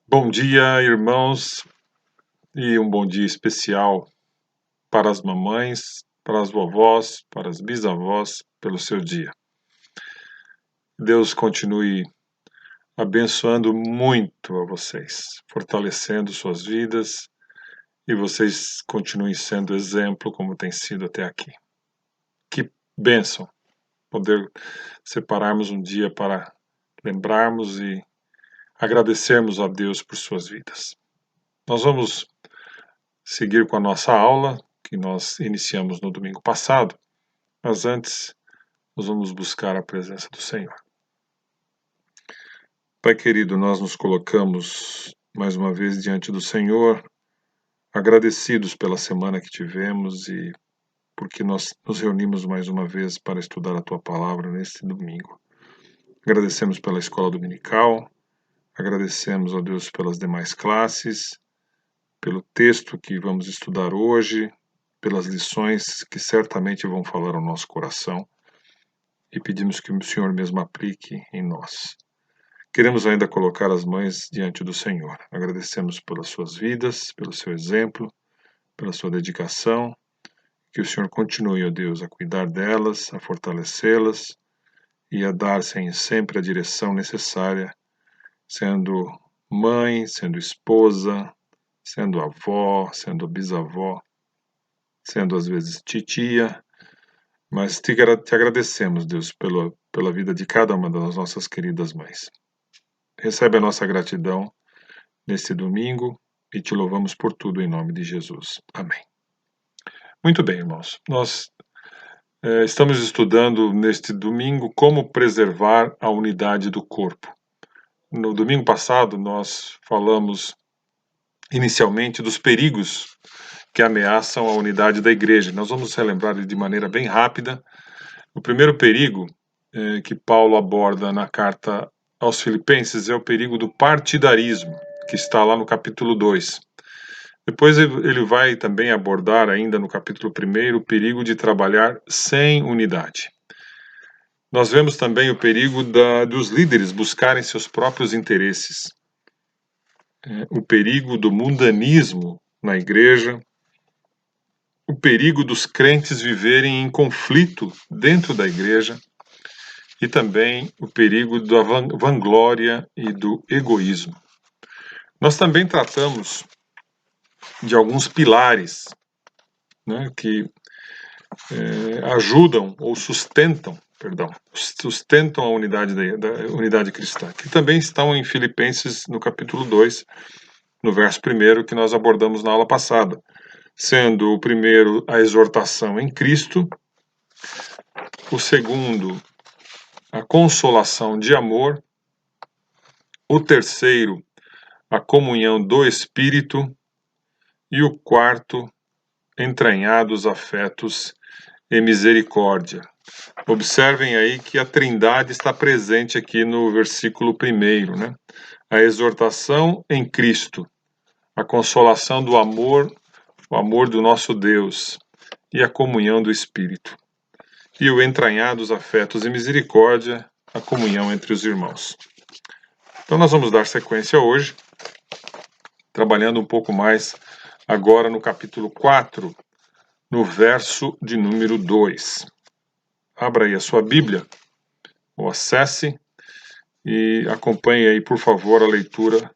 Bom dia, irmãos, e um bom dia especial para as mamães, para as vovós, para as bisavós, pelo seu dia. Deus continue abençoando muito a vocês, fortalecendo suas vidas e vocês continuem sendo exemplo como tem sido até aqui. Que bênção poder separarmos um dia para lembrarmos e agradecermos a Deus por suas vidas. Nós vamos seguir com a nossa aula, que nós iniciamos no domingo passado, mas antes nós vamos buscar a presença do Senhor. Pai querido, nós nos colocamos mais uma vez diante do Senhor, agradecidos pela semana que tivemos e porque nós nos reunimos mais uma vez para estudar a Tua Palavra neste domingo. Agradecemos pela escola dominical, agradecemos a Deus pelas demais classes, pelo texto que vamos estudar hoje, pelas lições que certamente vão falar ao nosso coração e pedimos que o Senhor mesmo aplique em nós. Queremos ainda colocar as mães diante do Senhor. Agradecemos pelas suas vidas, pelo seu exemplo, pela sua dedicação. Que o Senhor continue, ó Deus, a cuidar delas, a fortalecê-las e a dar sempre a direção necessária, sendo mãe, sendo esposa, sendo avó, sendo bisavó, sendo às vezes titia, mas te agradecemos, Deus, pela vida de cada uma das nossas queridas mães. Recebe a nossa gratidão neste domingo e te louvamos por tudo em nome de Jesus. Amém. Muito bem, irmãos. Nós estamos estudando neste domingo como preservar a unidade do corpo. No domingo passado, nós falamos inicialmente dos perigos que ameaçam a unidade da igreja. Nós vamos relembrar de maneira bem rápida. O primeiro perigo que Paulo aborda na carta aos Filipenses é o perigo do partidarismo, que está lá no capítulo 2. Depois ele vai também abordar ainda no capítulo 1 o perigo de trabalhar sem unidade. Nós vemos também o perigo dos líderes buscarem seus próprios interesses, o perigo do mundanismo na igreja, o perigo dos crentes viverem em conflito dentro da igreja e também o perigo da vanglória e do egoísmo. Nós também tratamos de alguns pilares, né, que ajudam ou sustentam a unidade da unidade cristã, que também estão em Filipenses no capítulo 2, no verso 1, que nós abordamos na aula passada, sendo o primeiro a exortação em Cristo, o segundo a consolação de amor, o terceiro a comunhão do Espírito e o quarto entranhados afetos e misericórdia. Observem aí que a Trindade está presente aqui no versículo 1, né? A exortação em Cristo, a consolação do amor, o amor do nosso Deus e a comunhão do Espírito. E o entranhados afetos e misericórdia, a comunhão entre os irmãos. Então nós vamos dar sequência hoje, trabalhando um pouco mais agora no capítulo 4, no verso de número 2. Abra aí a sua Bíblia, ou acesse, e acompanhe aí, por favor, a leitura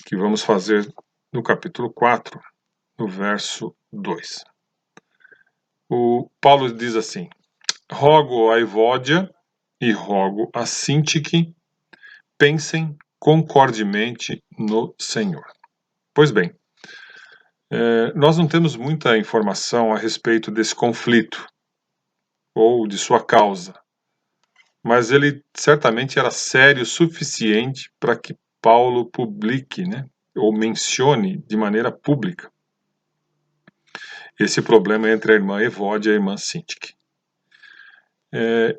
que vamos fazer no capítulo 4, no verso 2. O Paulo diz assim: rogo a Evódia e rogo a Sintique, pensem concordemente no Senhor. Pois bem, nós não temos muita informação a respeito desse conflito, ou de sua causa, mas ele certamente era sério o suficiente para que Paulo publique, né, ou mencione de maneira pública esse problema entre a irmã Evódia e a irmã Sintique.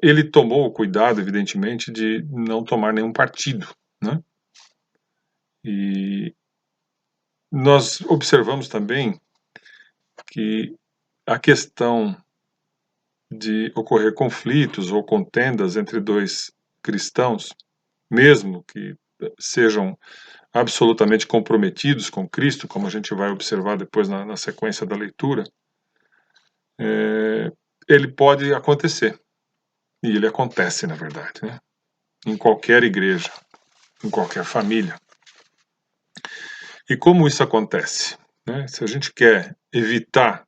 Ele tomou o cuidado, evidentemente, de não tomar nenhum partido, né? E nós observamos também que a questão de ocorrer conflitos ou contendas entre dois cristãos, mesmo que sejam absolutamente comprometidos com Cristo, como a gente vai observar depois na sequência da leitura, ele pode acontecer. E ele acontece, na verdade, né? Em qualquer igreja, em qualquer família. E como isso acontece? Né? Se a gente quer evitar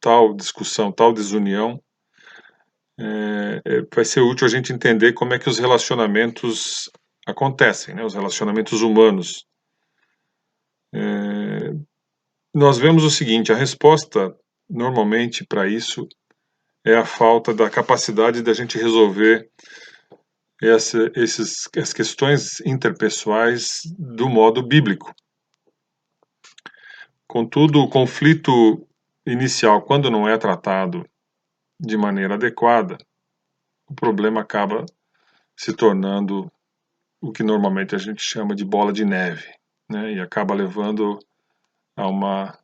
tal discussão, tal desunião, vai ser útil a gente entender como é que os relacionamentos acontecem, né? Os relacionamentos humanos. Nós vemos o seguinte, a resposta normalmente para isso é a falta da capacidade da gente resolver as questões interpessoais do modo bíblico. Contudo, o conflito inicial, quando não é tratado de maneira adequada, o problema acaba se tornando o que normalmente a gente chama de bola de neve, né? E acaba levando a uma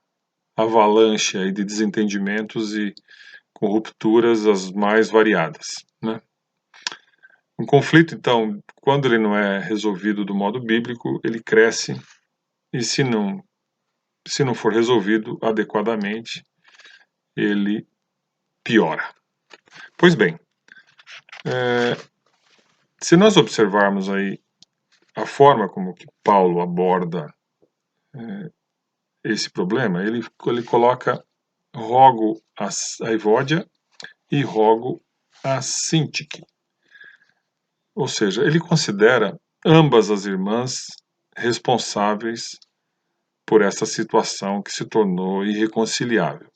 avalanche aí de desentendimentos e com rupturas as mais variadas, né? Um conflito, então, quando ele não é resolvido do modo bíblico, ele cresce e se não for resolvido adequadamente, ele piora. Pois bem, se nós observarmos aí a forma como que Paulo aborda esse problema, ele coloca rogo a Evódia e rogo a Sintique. Ou seja, ele considera ambas as irmãs responsáveis por essa situação que se tornou irreconciliável.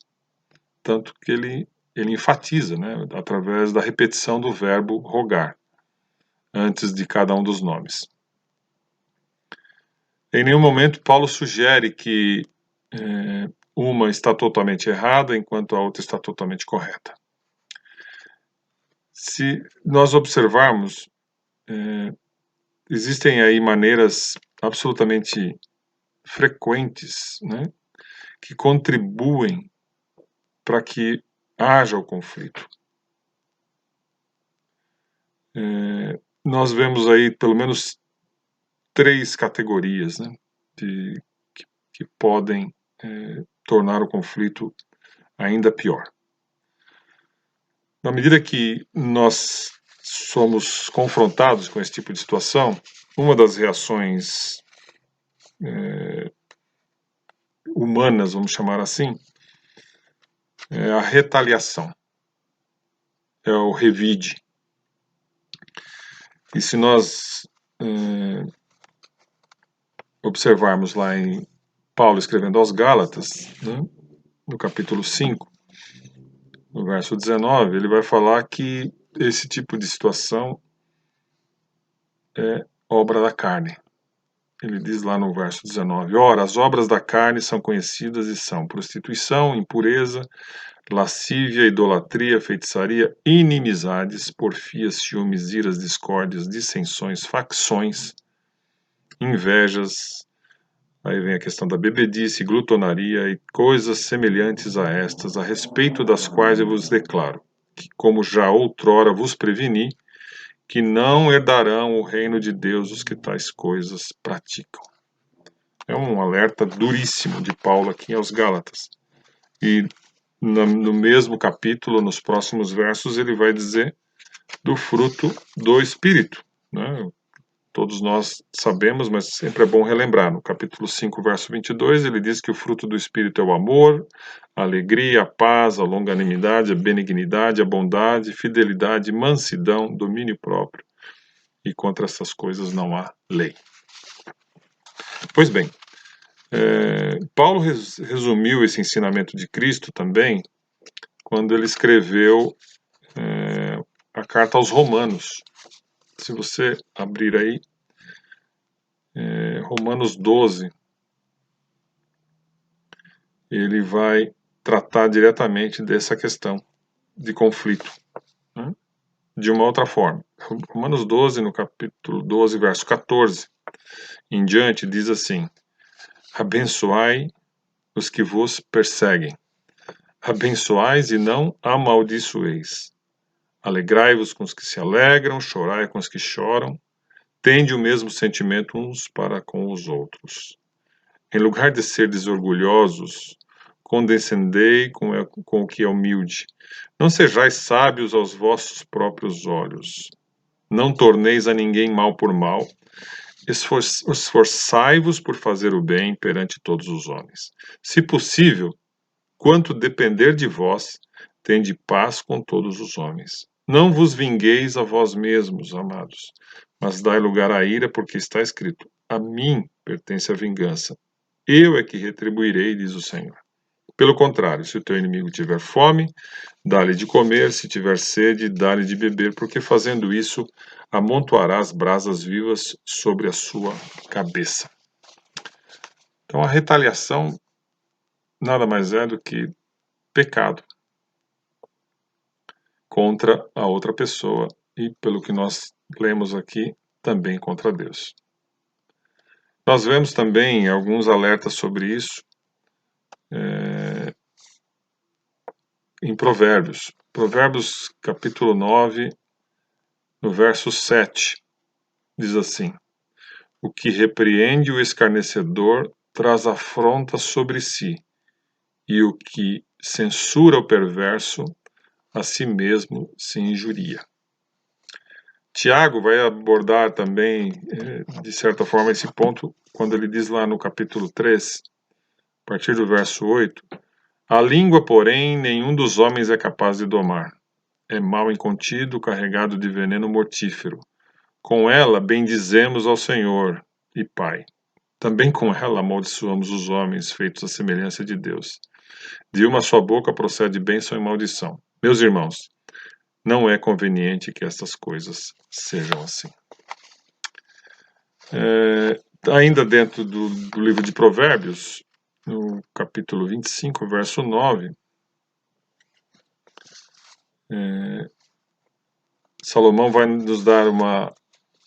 Tanto que ele enfatiza, né, através da repetição do verbo rogar, antes de cada um dos nomes. Em nenhum momento Paulo sugere que uma está totalmente errada enquanto a outra está totalmente correta. Se nós observarmos, existem aí maneiras absolutamente frequentes, né, que contribuem para que haja o conflito. Nós vemos aí pelo menos 3 categorias, né, que podem tornar o conflito ainda pior. Na medida que nós somos confrontados com esse tipo de situação, uma das reações humanas, vamos chamar assim, é a retaliação, é o revide. E se nós observarmos lá em Paulo escrevendo aos Gálatas, né, no capítulo 5, no verso 19, ele vai falar que esse tipo de situação é obra da carne. Ele diz lá no verso 19, ora, as obras da carne são conhecidas e são prostituição, impureza, lascívia, idolatria, feitiçaria, inimizades, porfias, ciúmes, iras, discórdias, dissensões, facções, invejas, aí vem a questão da bebedice, glutonaria e coisas semelhantes a estas, a respeito das quais eu vos declaro, que como já outrora vos preveni, que não herdarão o reino de Deus os que tais coisas praticam. É um alerta duríssimo de Paulo aqui aos Gálatas. E no mesmo capítulo, nos próximos versos, ele vai dizer do fruto do Espírito, né? Todos nós sabemos, mas sempre é bom relembrar. No capítulo 5, verso 22, ele diz que o fruto do Espírito é o amor, a alegria, a paz, a longanimidade, a benignidade, a bondade, fidelidade, mansidão, domínio próprio. E contra essas coisas não há lei. Pois bem, Paulo resumiu esse ensinamento de Cristo também quando ele escreveu a carta aos Romanos. Se você abrir aí, Romanos 12, ele vai tratar diretamente dessa questão de conflito, né? De uma outra forma. Romanos 12, no capítulo 12, verso 14 em diante, diz assim, abençoai os que vos perseguem, abençoais e não amaldiçoeis. Alegrai-vos com os que se alegram, chorai com os que choram, tende o mesmo sentimento uns para com os outros. Em lugar de serdes orgulhosos, condescendei com o que é humilde. Não sejais sábios aos vossos próprios olhos. Não torneis a ninguém mal por mal. Esforçai-vos por fazer o bem perante todos os homens. Se possível, quanto depender de vós, tende paz com todos os homens. Não vos vingueis a vós mesmos, amados, mas dai lugar à ira, porque está escrito: a mim pertence a vingança. Eu é que retribuirei, diz o Senhor. Pelo contrário, se o teu inimigo tiver fome, dá-lhe de comer, se tiver sede, dá-lhe de beber, porque fazendo isso, amontoarás brasas vivas sobre a sua cabeça. Então, a retaliação nada mais é do que pecado contra a outra pessoa e, pelo que nós lemos aqui, também contra Deus. Nós vemos também alguns alertas sobre isso em Provérbios. Provérbios capítulo 9, no verso 7, diz assim: o que repreende o escarnecedor traz afronta sobre si, e o que censura o perverso a si mesmo se injuria. Tiago vai abordar também, de certa forma, esse ponto quando ele diz lá no capítulo 3, a partir do verso 8: a língua, porém, nenhum dos homens é capaz de domar. É mal incontido, carregado de veneno mortífero. Com ela bendizemos ao Senhor e Pai. Também com ela amaldiçoamos os homens, feitos à semelhança de Deus. De uma só boca procede bênção e maldição. Meus irmãos, não é conveniente que estas coisas sejam assim. Ainda dentro do livro de Provérbios, no capítulo 25, verso 9, Salomão vai nos dar uma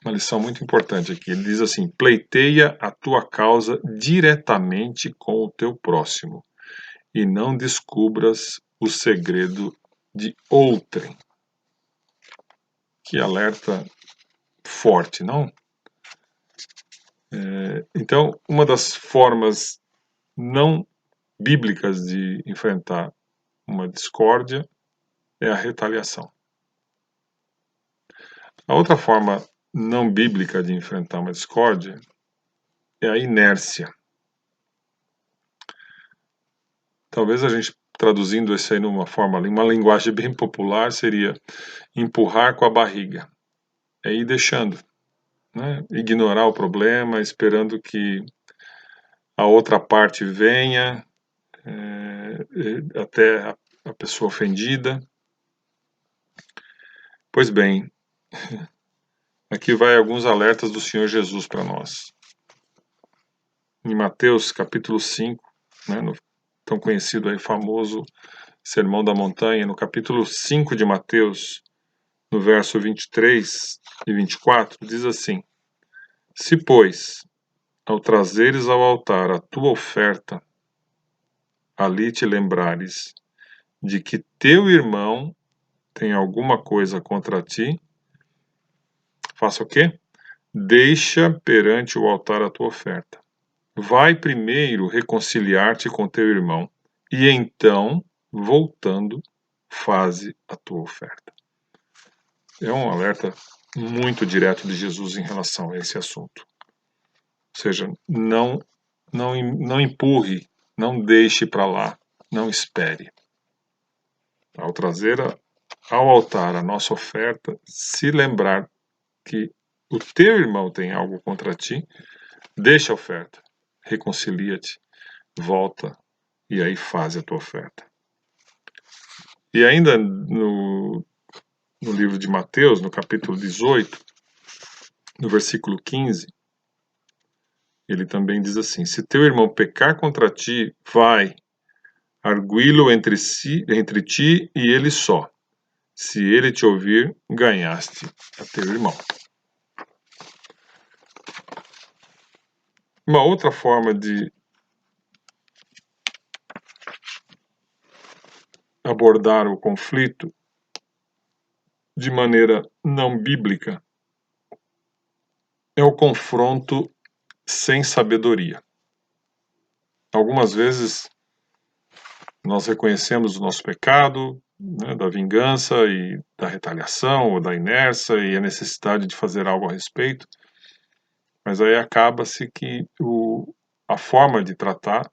lição muito importante aqui. Ele diz assim: pleiteia a tua causa diretamente com o teu próximo, e não descubras o segredo de outrem. Que alerta forte, não? Então, uma das formas não bíblicas de enfrentar uma discórdia é a retaliação. A outra forma não bíblica de enfrentar uma discórdia é a inércia. Talvez a gente, traduzindo isso aí numa forma, uma linguagem bem popular, seria empurrar com a barriga. É ir deixando, né? Ignorar o problema, esperando que a outra parte venha, até a pessoa ofendida. Pois bem, aqui vai alguns alertas do Senhor Jesus para nós. Em Mateus capítulo 5, né, no tão conhecido aí, famoso Sermão da Montanha, no capítulo 5 de Mateus, no verso 23 e 24, diz assim: se, pois, ao trazeres ao altar a tua oferta, ali te lembrares de que teu irmão tem alguma coisa contra ti, faça o quê? Deixa perante o altar a tua oferta. Vai primeiro reconciliar-te com teu irmão, e então, voltando, faze a tua oferta. É um alerta muito direto de Jesus em relação a esse assunto. Ou seja, não empurre, não deixe para lá, não espere. Ao trazer ao altar a nossa oferta, se lembrar que o teu irmão tem algo contra ti, deixa a oferta, reconcilia-te, volta e aí faz a tua oferta. E ainda no livro de Mateus, no capítulo 18, no versículo 15, ele também diz assim: se teu irmão pecar contra ti, vai, arguí-lo entre ti e ele só. Se ele te ouvir, ganhaste a teu irmão. Uma outra forma de abordar o conflito de maneira não bíblica é o confronto sem sabedoria. Algumas vezes nós reconhecemos o nosso pecado, né, da vingança e da retaliação ou da inércia e a necessidade de fazer algo a respeito, mas aí acaba-se que a forma de tratar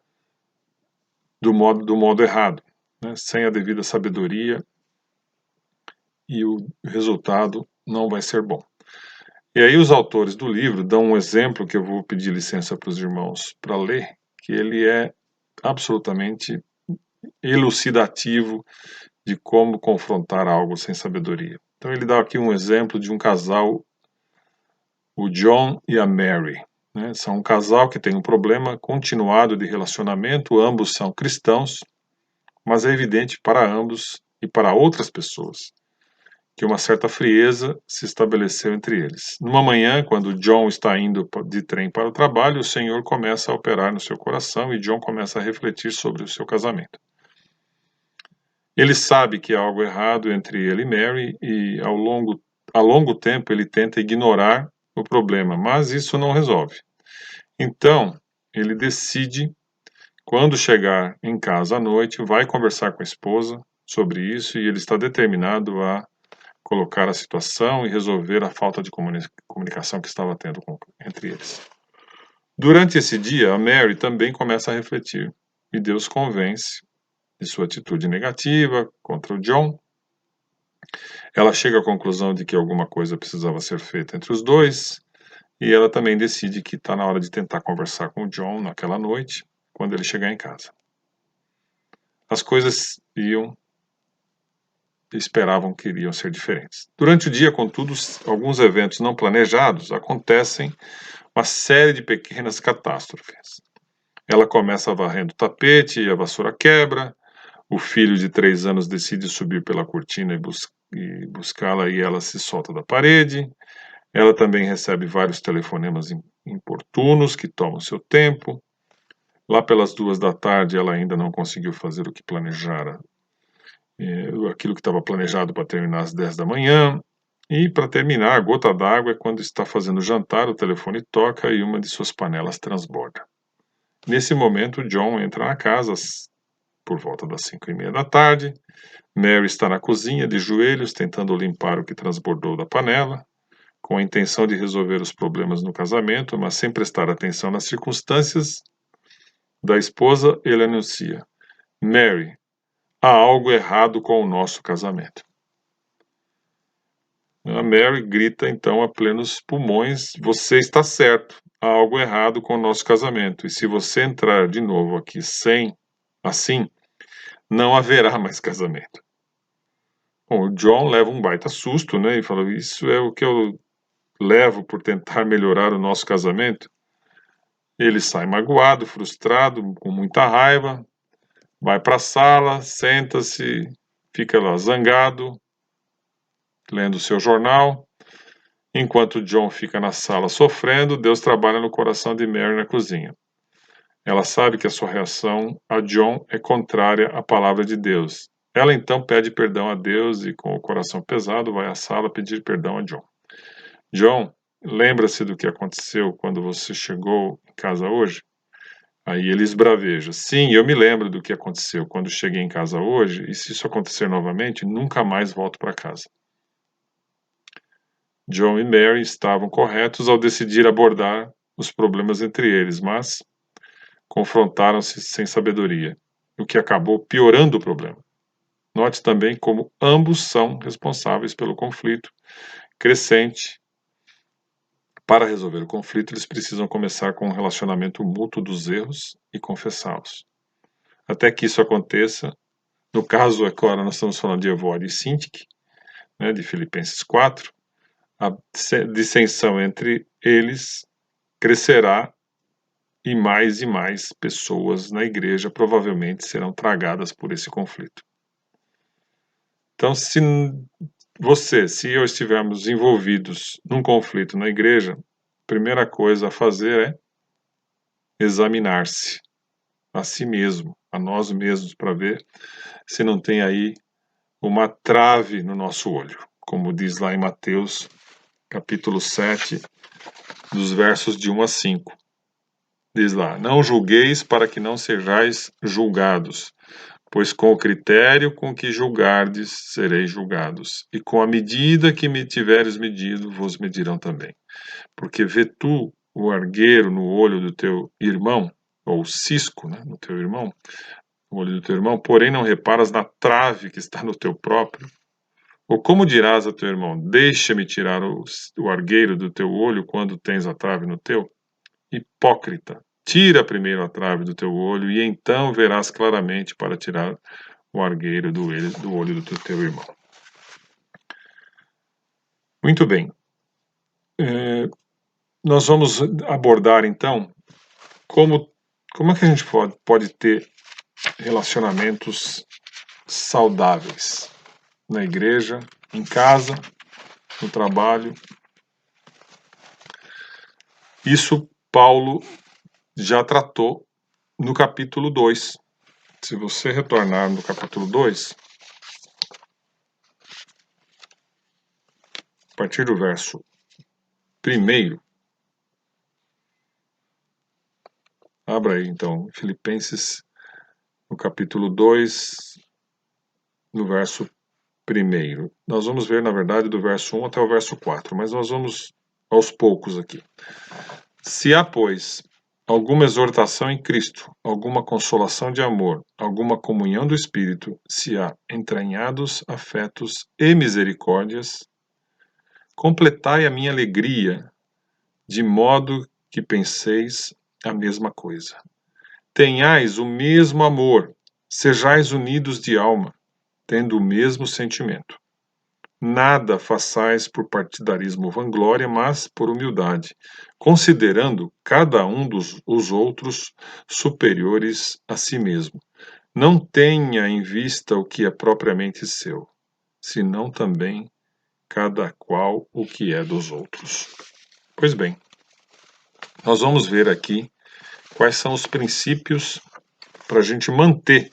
do modo errado, né, sem a devida sabedoria, e o resultado não vai ser bom. E aí os autores do livro dão um exemplo que eu vou pedir licença para os irmãos para ler, que ele é absolutamente elucidativo de como confrontar algo sem sabedoria. Então ele dá aqui um exemplo de um casal, o John e a Mary. Né? São um casal que tem um problema continuado de relacionamento, ambos são cristãos, mas é evidente para ambos e para outras pessoas que uma certa frieza se estabeleceu entre eles. Numa manhã, quando John está indo de trem para o trabalho, o Senhor começa a operar no seu coração e John começa a refletir sobre o seu casamento. Ele sabe que há algo errado entre ele e Mary e a longo tempo ele tenta ignorar o problema, mas isso não resolve. Então, ele decide, quando chegar em casa à noite, vai conversar com a esposa sobre isso e ele está determinado a colocar a situação e resolver a falta de comunicação que estava tendo entre eles. Durante esse dia, a Mary também começa a refletir e Deus convence de sua atitude negativa contra o John. Ela chega à conclusão de que alguma coisa precisava ser feita entre os dois e ela também decide que está na hora de tentar conversar com o John naquela noite, quando ele chegar em casa. As coisas esperavam que iriam ser diferentes. Durante o dia, contudo, alguns eventos não planejados acontecem, uma série de pequenas catástrofes. Ela começa varrendo o tapete e a vassoura quebra. O filho de 3 anos decide subir pela cortina e buscá-la e ela se solta da parede. Ela também recebe vários telefonemas importunos que tomam seu tempo. Lá pelas 2 da tarde, ela ainda não conseguiu fazer o que planejara, aquilo que estava planejado para terminar às 10 da manhã. E para terminar, a gota d'água é quando está fazendo jantar, o telefone toca e uma de suas panelas transborda. Nesse momento, John entra na casa por volta das 5:30 da tarde. Mary está na cozinha, de joelhos, tentando limpar o que transbordou da panela, com a intenção de resolver os problemas no casamento, mas sem prestar atenção nas circunstâncias da esposa, ele anuncia: Mary, há algo errado com o nosso casamento. A Mary grita então a plenos pulmões: você está certo, há algo errado com o nosso casamento, e se você entrar de novo aqui assim, não haverá mais casamento. Bom, o John leva um baita susto, né, e fala: isso é o que eu levo por tentar melhorar o nosso casamento? Ele sai magoado, frustrado, com muita raiva, vai para a sala, senta-se, fica lá zangado, lendo seu jornal. Enquanto John fica na sala sofrendo, Deus trabalha no coração de Mary na cozinha. Ela sabe que a sua reação a John é contrária à palavra de Deus. Ela então pede perdão a Deus e, com o coração pesado, vai à sala pedir perdão a John. John, lembra-se do que aconteceu quando você chegou em casa hoje? Aí ele esbraveja. Sim, eu me lembro do que aconteceu quando cheguei em casa hoje, e se isso acontecer novamente, nunca mais volto para casa. John e Mary estavam corretos ao decidir abordar os problemas entre eles, mas confrontaram-se sem sabedoria, o que acabou piorando o problema. Note também como ambos são responsáveis pelo conflito crescente. Para resolver o conflito, eles precisam começar com um relacionamento mútuo dos erros e confessá-los. Até que isso aconteça, no caso, agora nós estamos falando de Evódio e Sintique, né, de Filipenses 4, a dissensão entre eles crescerá e mais pessoas na igreja provavelmente serão tragadas por esse conflito. Então, se eu estivermos envolvidos num conflito na igreja, a primeira coisa a fazer é examinar-se a si mesmo, a nós mesmos, para ver se não tem aí uma trave no nosso olho, como diz lá em Mateus, capítulo 7, dos versos de 1 a 5. Diz lá: não julgueis para que não sejais julgados, pois com o critério com que julgardes, sereis julgados, e com a medida que me tiveres medido, vos medirão também. Porque vê tu o argueiro no olho do teu irmão, ou o cisco, né, no teu irmão, no olho do teu irmão, porém não reparas na trave que está no teu próprio? Ou como dirás a teu irmão, deixa-me tirar o argueiro do teu olho quando tens a trave no teu? Hipócrita, tira primeiro a trave do teu olho, e então verás claramente para tirar o argueiro do olho do teu irmão. Muito bem. Nós vamos abordar, então, como é que a gente pode ter relacionamentos saudáveis na igreja, em casa, no trabalho. Isso Paulo já tratou no capítulo 2. Se você retornar no capítulo 2, a partir do verso 1, abra aí então Filipenses, no capítulo 2, no verso 1. Nós vamos ver, na verdade, do verso 1 até o verso 4, mas nós vamos aos poucos aqui. Se há, pois, alguma exortação em Cristo, alguma consolação de amor, alguma comunhão do Espírito, se há entranhados afetos e misericórdias, completai a minha alegria, de modo que penseis a mesma coisa. Tenhais o mesmo amor, sejais unidos de alma, tendo o mesmo sentimento. Nada façais por partidarismo ou vanglória, mas por humildade, considerando cada um os outros superiores a si mesmo. Não tenha em vista o que é propriamente seu, senão também cada qual o que é dos outros. Pois bem, nós vamos ver aqui quais são os princípios para a gente manter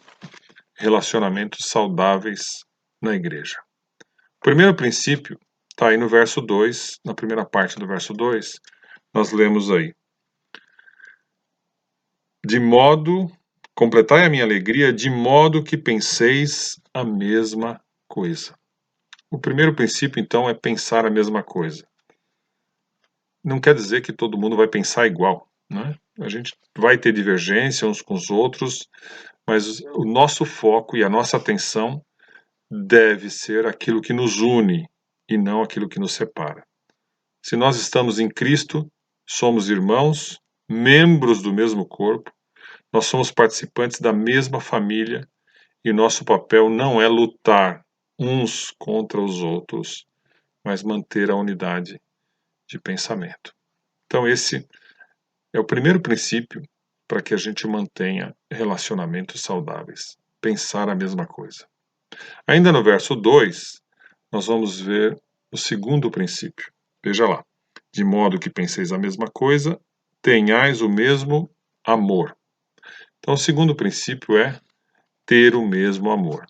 relacionamentos saudáveis na igreja. O primeiro princípio está aí no verso 2, na primeira parte do verso 2, nós lemos aí: completai a minha alegria, de modo que penseis a mesma coisa. O primeiro princípio, então, é pensar a mesma coisa. Não quer dizer que todo mundo vai pensar igual, né? A gente vai ter divergência uns com os outros, mas o nosso foco e a nossa atenção deve ser aquilo que nos une e não aquilo que nos separa. Se nós estamos em Cristo, somos irmãos, membros do mesmo corpo, nós somos participantes da mesma família e nosso papel não é lutar uns contra os outros, mas manter a unidade de pensamento. Então esse é o primeiro princípio para que a gente mantenha relacionamentos saudáveis, pensar a mesma coisa. Ainda no verso 2, nós vamos ver o segundo princípio. Veja lá. De modo que penseis a mesma coisa, tenhais o mesmo amor. Então, o segundo princípio é ter o mesmo amor.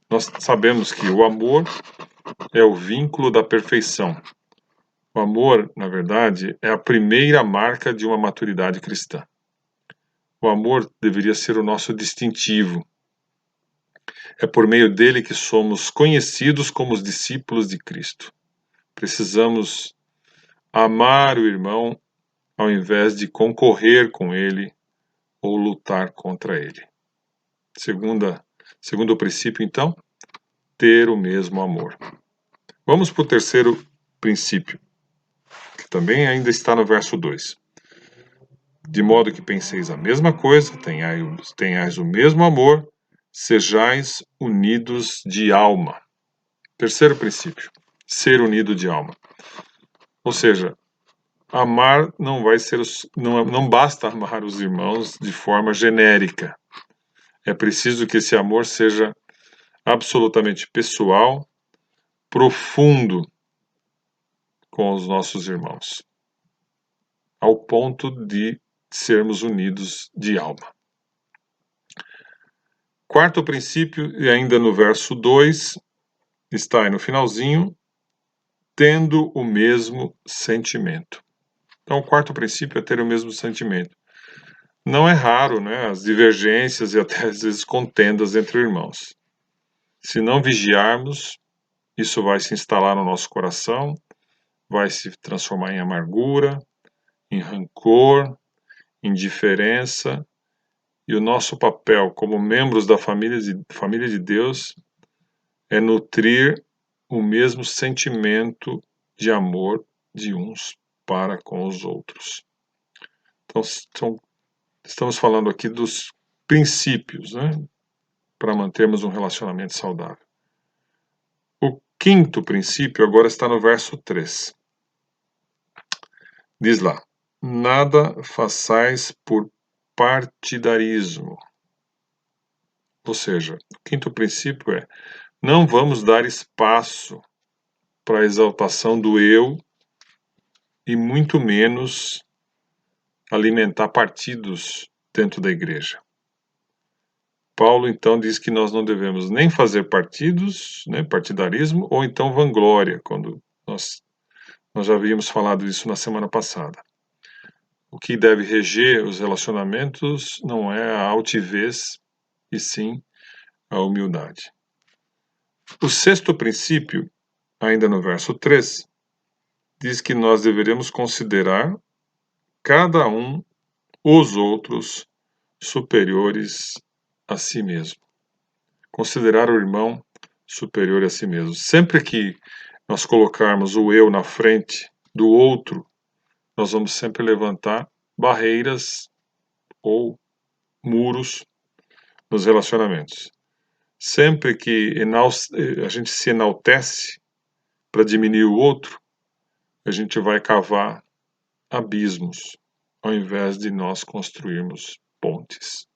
Nós sabemos que o amor é o vínculo da perfeição. O amor, na verdade, é a primeira marca de uma maturidade cristã. O amor deveria ser o nosso distintivo. É por meio dele que somos conhecidos como os discípulos de Cristo. Precisamos amar o irmão ao invés de concorrer com ele ou lutar contra ele. Segundo princípio, então, ter o mesmo amor. Vamos para o terceiro princípio, que também ainda está no verso 2. De modo que penseis a mesma coisa, tenhais o mesmo amor, sejais unidos de alma. Terceiro princípio, ser unido de alma. Ou seja, amar não basta amar os irmãos de forma genérica. É preciso que esse amor seja absolutamente pessoal, profundo com os nossos irmãos, ao ponto de sermos unidos de alma. Quarto princípio, e ainda no verso 2, está aí no finalzinho, tendo o mesmo sentimento. Então, o quarto princípio é ter o mesmo sentimento. Não é raro, né, as divergências e até às vezes contendas entre irmãos. Se não vigiarmos, isso vai se instalar no nosso coração, vai se transformar em amargura, em rancor, indiferença, e o nosso papel como membros da família de Deus é nutrir o mesmo sentimento de amor de uns para com os outros. Então, estamos falando aqui dos princípios, né, para mantermos um relacionamento saudável. O quinto princípio agora está no verso 3. Diz lá: nada façais por partidarismo. Ou seja, o quinto princípio é: não vamos dar espaço para a exaltação do eu e muito menos alimentar partidos dentro da igreja. Paulo então diz que nós não devemos nem fazer partidos, né, partidarismo, ou então vanglória, quando nós já havíamos falado isso na semana passada. O que deve reger os relacionamentos não é a altivez, e sim a humildade. O sexto princípio, ainda no verso 3, diz que nós deveremos considerar cada um os outros superiores a si mesmo. Considerar o irmão superior a si mesmo. Sempre que nós colocarmos o eu na frente do outro, nós vamos sempre levantar barreiras ou muros nos relacionamentos. Sempre que a gente se enaltece para diminuir o outro, a gente vai cavar abismos, ao invés de nós construirmos pontes.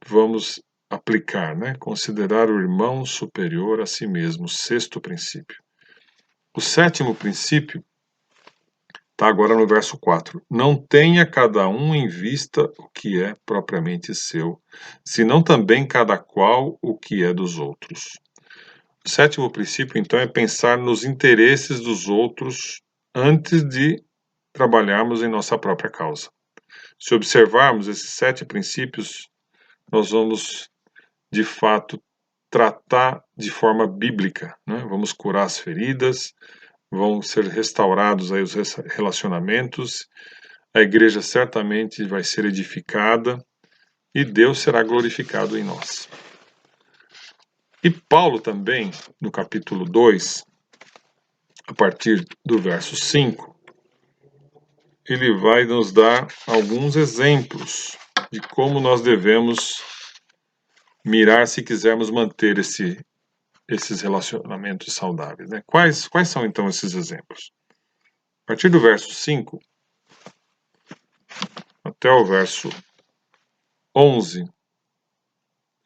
Vamos aplicar, né? Considerar o irmão superior a si mesmo, sexto princípio. O sétimo princípio está agora no verso 4. Não tenha cada um em vista o que é propriamente seu, senão também cada qual o que é dos outros. O sétimo princípio, então, é pensar nos interesses dos outros antes de trabalharmos em nossa própria causa. Se observarmos esses 7 princípios, nós vamos, de fato, tratar de forma bíblica, né? Vamos curar as feridas, vão ser restaurados aí os relacionamentos, a igreja certamente vai ser edificada e Deus será glorificado em nós. E Paulo também, no capítulo 2, a partir do verso 5, ele vai nos dar alguns exemplos de como nós devemos mirar se quisermos manter esses relacionamentos saudáveis, né? Quais são então esses exemplos? A partir do verso 5 até o verso 11,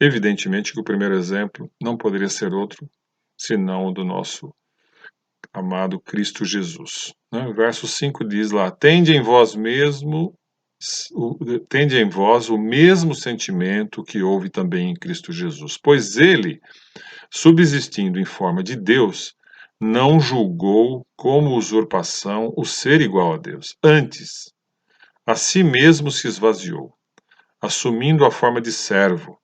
evidentemente que o primeiro exemplo não poderia ser outro senão o do nosso amado Cristo Jesus, né? O verso 5 diz lá: tende em vós o mesmo sentimento que houve também em Cristo Jesus, pois ele, subsistindo em forma de Deus, não julgou como usurpação o ser igual a Deus. Antes, a si mesmo se esvaziou, assumindo a forma de servo,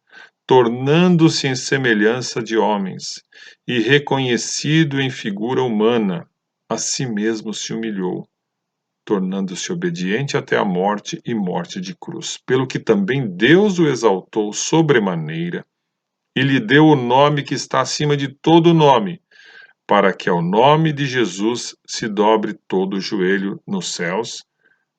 tornando-se em semelhança de homens, e reconhecido em figura humana, a si mesmo se humilhou, tornando-se obediente até a morte e morte de cruz. Pelo que também Deus o exaltou sobremaneira, e lhe deu o nome que está acima de todo nome, para que ao nome de Jesus se dobre todo o joelho nos céus,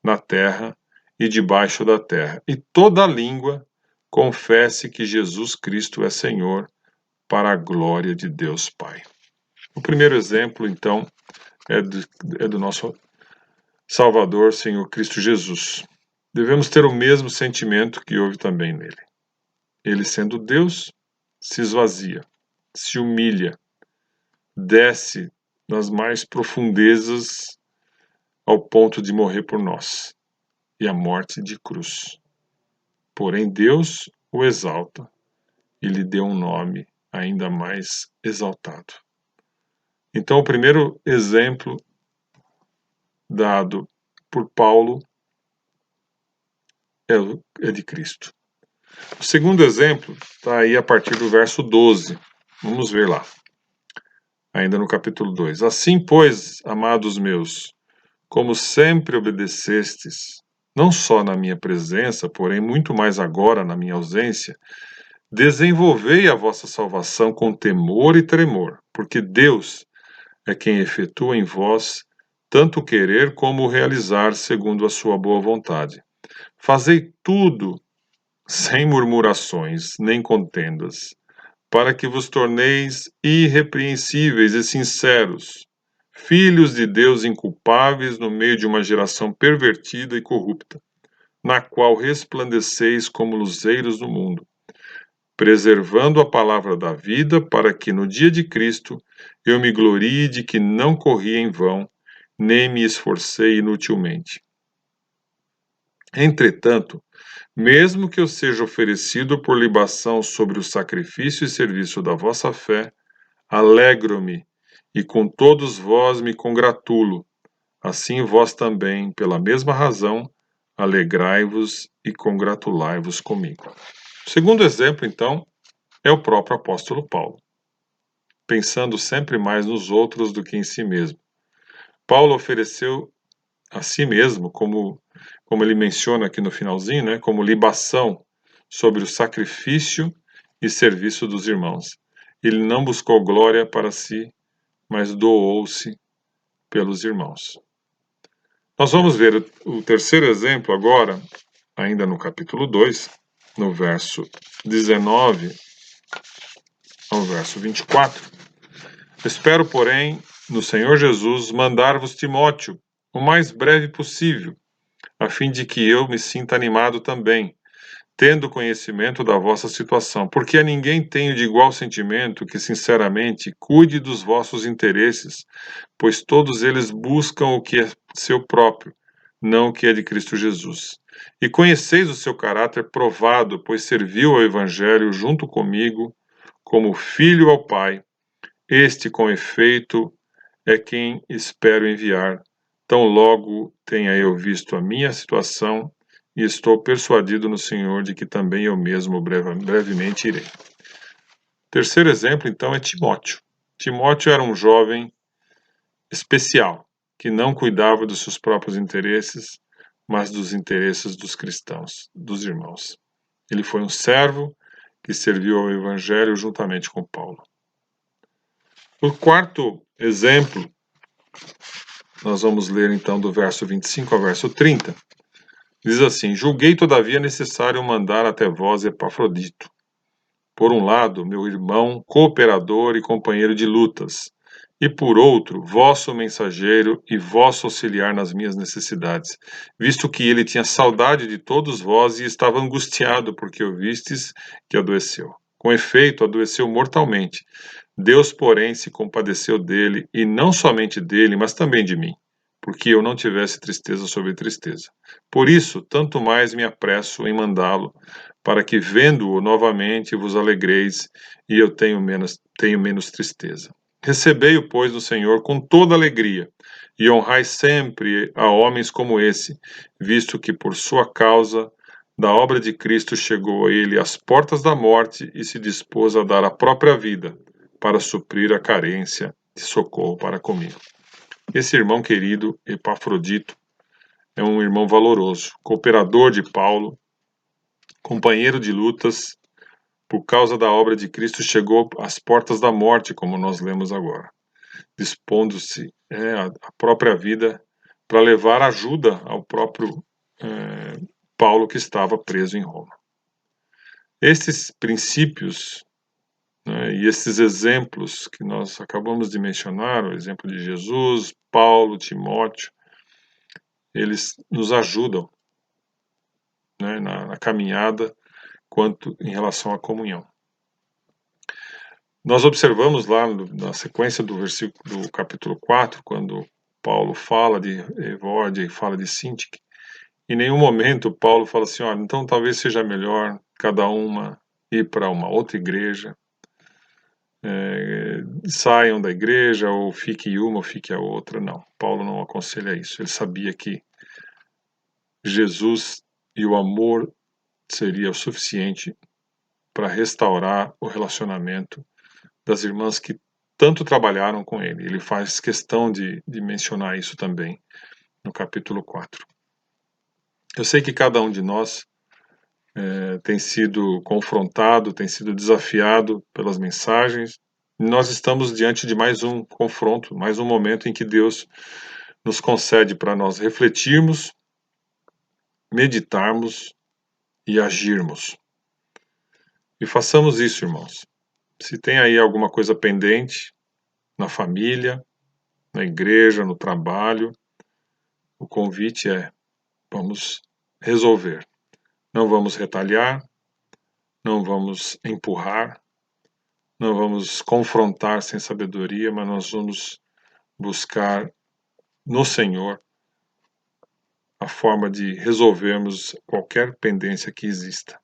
na terra e debaixo da terra, e toda língua confesse que Jesus Cristo é Senhor, para a glória de Deus Pai. O primeiro exemplo, então, é do nosso Salvador, Senhor Cristo Jesus. Devemos ter o mesmo sentimento que houve também nele. Ele, sendo Deus, se esvazia, se humilha, desce nas mais profundezas ao ponto de morrer por nós, e a morte de cruz. Porém, Deus o exalta e lhe deu um nome ainda mais exaltado. Então, o primeiro exemplo dado por Paulo é de Cristo. O segundo exemplo está aí a partir do verso 12. Vamos ver lá, ainda no capítulo 2. Assim, pois, amados meus, como sempre obedecestes, não só na minha presença, porém muito mais agora na minha ausência, desenvolvei a vossa salvação com temor e tremor, porque Deus é quem efetua em vós tanto o querer como o realizar segundo a sua boa vontade. Fazei tudo sem murmurações nem contendas, para que vos torneis irrepreensíveis e sinceros, filhos de Deus inculpáveis no meio de uma geração pervertida e corrupta, na qual resplandeceis como luzeiros no mundo, preservando a palavra da vida, para que no dia de Cristo eu me glorie de que não corri em vão, nem me esforcei inutilmente. Entretanto, mesmo que eu seja oferecido por libação sobre o sacrifício e serviço da vossa fé, alegro-me, e com todos vós me congratulo. Assim vós também, pela mesma razão, alegrai-vos e congratulai-vos comigo. O segundo exemplo, então, é o próprio apóstolo Paulo, pensando sempre mais nos outros do que em si mesmo. Paulo ofereceu a si mesmo, como ele menciona aqui no finalzinho, né, como libação sobre o sacrifício e serviço dos irmãos. Ele não buscou glória para si, mas doou-se pelos irmãos. Nós vamos ver o terceiro exemplo agora, ainda no capítulo 2, no verso 19 ao verso 24. Espero, porém, no Senhor Jesus mandar-vos Timóteo o mais breve possível, a fim de que eu me sinta animado também, tendo conhecimento da vossa situação, porque a ninguém tenho de igual sentimento que, sinceramente, cuide dos vossos interesses, pois todos eles buscam o que é seu próprio, não o que é de Cristo Jesus. E conheceis o seu caráter provado, pois serviu ao Evangelho junto comigo, como filho ao Pai. Este, com efeito, é quem espero enviar, tão logo tenha eu visto a minha situação, e estou persuadido no Senhor de que também eu mesmo brevemente irei. Terceiro exemplo, então, é Timóteo. Timóteo era um jovem especial, que não cuidava dos seus próprios interesses, mas dos interesses dos cristãos, dos irmãos. Ele foi um servo que serviu ao Evangelho juntamente com Paulo. O quarto exemplo, nós vamos ler então do verso 25 ao verso 30. Diz assim: Julguei todavia necessário mandar até vós Epafrodito. Por um lado, meu irmão, cooperador e companheiro de lutas, e por outro, vosso mensageiro e vosso auxiliar nas minhas necessidades, visto que ele tinha saudade de todos vós e estava angustiado porque o vistes que adoeceu. Com efeito, adoeceu mortalmente. Deus, porém, se compadeceu dele, e não somente dele, mas também de mim, porque eu não tivesse tristeza sobre tristeza. Por isso, tanto mais me apresso em mandá-lo, para que, vendo-o novamente, vos alegreis, e eu tenho menos tristeza. Recebei-o, pois, do Senhor com toda alegria, e honrai sempre a homens como esse, visto que por sua causa da obra de Cristo chegou ele às portas da morte e se dispôs a dar a própria vida para suprir a carência de socorro para comigo. Esse irmão querido, Epafrodito, é um irmão valoroso, cooperador de Paulo, companheiro de lutas, por causa da obra de Cristo chegou às portas da morte, como nós lemos agora, dispondo-se a própria vida para levar ajuda ao próprio Paulo que estava preso em Roma. Esses princípios, né, e esses exemplos que nós acabamos de mencionar, o exemplo de Jesus, Paulo, Timóteo, eles nos ajudam, né, na caminhada quanto em relação à comunhão. Nós observamos lá na sequência do versículo do capítulo 4, quando Paulo fala de Evódia e fala de Sintique, em nenhum momento Paulo fala assim, olha, então talvez seja melhor cada uma ir para uma outra igreja, saiam da igreja, ou fique uma ou fique a outra. Não, Paulo não aconselha isso. Ele sabia que Jesus e o amor seria o suficiente para restaurar o relacionamento das irmãs que tanto trabalharam com ele. Ele faz questão de mencionar isso também no capítulo 4. Eu sei que cada um de nós tem sido confrontado, tem sido desafiado pelas mensagens. Nós estamos diante de mais um confronto, mais um momento em que Deus nos concede para nós refletirmos, meditarmos e agirmos. E façamos isso, irmãos. Se tem aí alguma coisa pendente na família, na igreja, no trabalho, o convite é: vamos resolver. Não vamos retalhar, não vamos empurrar, não vamos confrontar sem sabedoria, mas nós vamos buscar no Senhor a forma de resolvermos qualquer pendência que exista.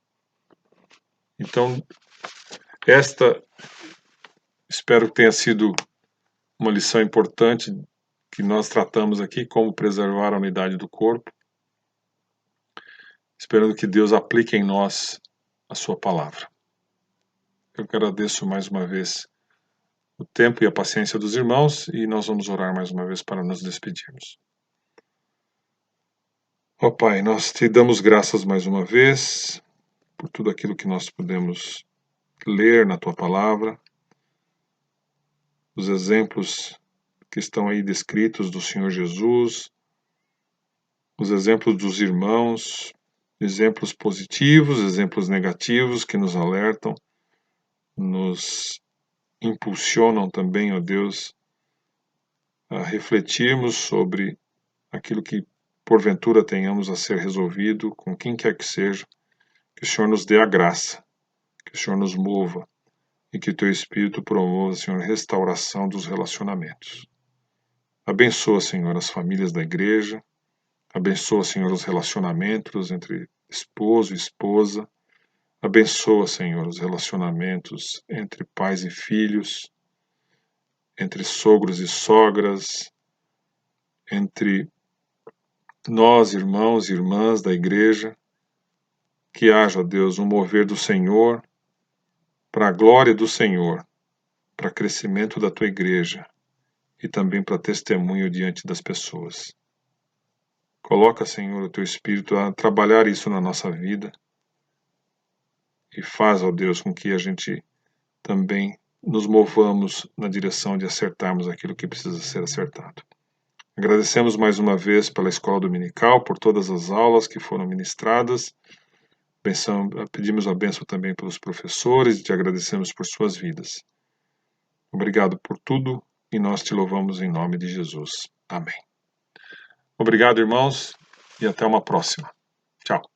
Então, espero que tenha sido uma lição importante que nós tratamos aqui, como preservar a unidade do corpo, esperando que Deus aplique em nós a sua palavra. Eu agradeço mais uma vez o tempo e a paciência dos irmãos, e nós vamos orar mais uma vez para nos despedirmos. Ó Pai, nós te damos graças mais uma vez por tudo aquilo que nós pudemos ler na tua palavra, os exemplos que estão aí descritos do Senhor Jesus, os exemplos dos irmãos, exemplos positivos, exemplos negativos que nos alertam, nos impulsionam também, ó Deus, a refletirmos sobre aquilo que porventura tenhamos a ser resolvido com quem quer que seja, que o Senhor nos dê a graça, que o Senhor nos mova e que o teu Espírito promova, Senhor, a restauração dos relacionamentos. Abençoa, Senhor, as famílias da igreja, abençoa, Senhor, os relacionamentos entre esposo e esposa, abençoa, Senhor, os relacionamentos entre pais e filhos, entre sogros e sogras, entre nós, irmãos e irmãs da igreja, que haja, Deus, um mover do Senhor, para a glória do Senhor, para crescimento da tua igreja e também para testemunho diante das pessoas. Coloca, Senhor, o teu Espírito a trabalhar isso na nossa vida e faz, ó Deus, com que a gente também nos movamos na direção de acertarmos aquilo que precisa ser acertado. Agradecemos mais uma vez pela Escola Dominical, por todas as aulas que foram ministradas. Pedimos a bênção também pelos professores e te agradecemos por suas vidas. Obrigado por tudo e nós te louvamos em nome de Jesus. Amém. Obrigado, irmãos, e até uma próxima. Tchau.